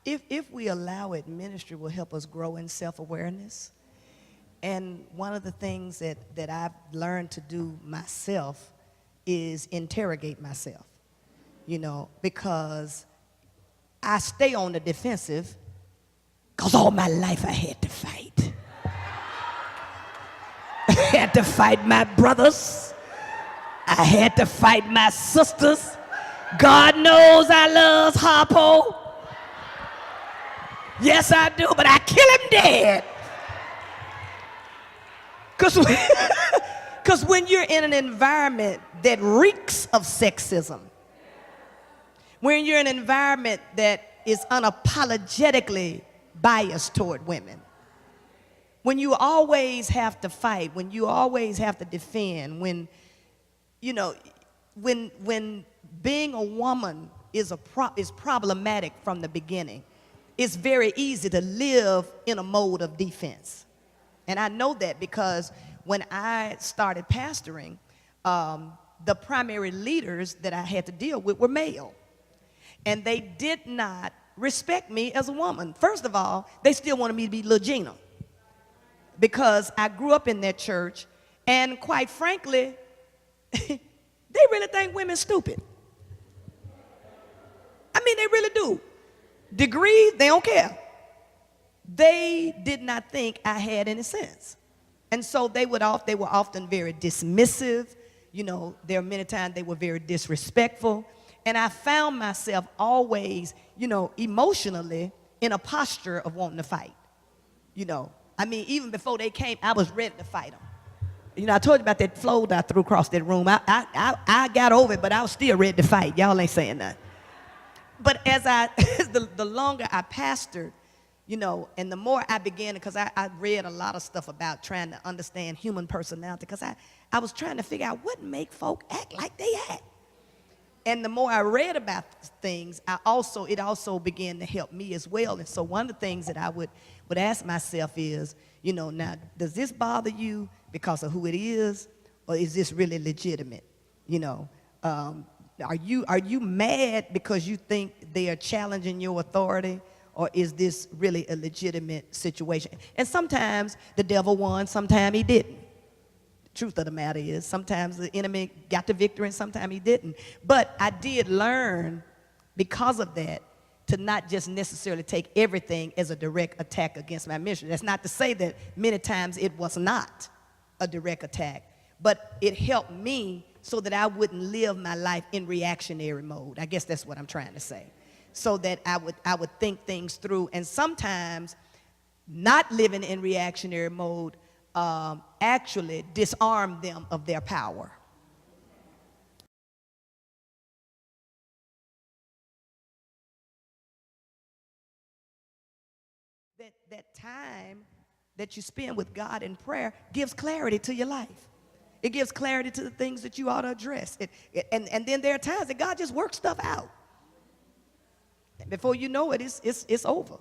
if we allow it, ministry will help us grow in self-awareness. And one of the things that I've learned to do myself is interrogate myself, because I stay on the defensive because all my life I had to fight. I had to fight my brothers. I had to fight my sisters. God knows I love Harpo. Yes, I do, but I kill him dead. Because when you're in an environment that reeks of sexism, when you're in an environment that is unapologetically biased toward women, when you always have to fight, when you always have to defend, when being a woman is problematic from the beginning, it's very easy to live in a mode of defense. And I know that because when I started pastoring, the primary leaders that I had to deal with were male. And they did not respect me as a woman. First of all, they still wanted me to be little Gina, because I grew up in their church, and quite frankly, they really think women stupid. I mean, they really do. Degrees, they don't care. They did not think I had any sense. And so they were often very dismissive. There are many times they were very disrespectful. And I found myself always, emotionally in a posture of wanting to fight. I mean, even before they came, I was ready to fight them. I told you about that flow that I threw across that room. I got over it, but I was still ready to fight. Y'all ain't saying nothing. But as the longer I pastored, and the more I began, because I read a lot of stuff about trying to understand human personality, because I was trying to figure out what make folk act like they act. And the more I read about things, it also began to help me as well. And so one of the things that I would ask myself is, now, does this bother you because of who it is, or is this really legitimate? Are you mad because you think they are challenging your authority, or is this really a legitimate situation? And sometimes the devil won, sometimes he didn't. The truth of the matter is, sometimes the enemy got the victory and sometimes he didn't. But I did learn, because of that, to not just necessarily take everything as a direct attack against my ministry. That's not to say that many times it was not a direct attack, but it helped me so that I wouldn't live my life in reactionary mode. I guess that's what I'm trying to say. So that I would think things through, and sometimes not living in reactionary mode actually disarm them of their power. That time that you spend with God in prayer gives clarity to your life. It gives clarity to the things that you ought to address. And then there are times that God just works stuff out. Before you know it, it's over.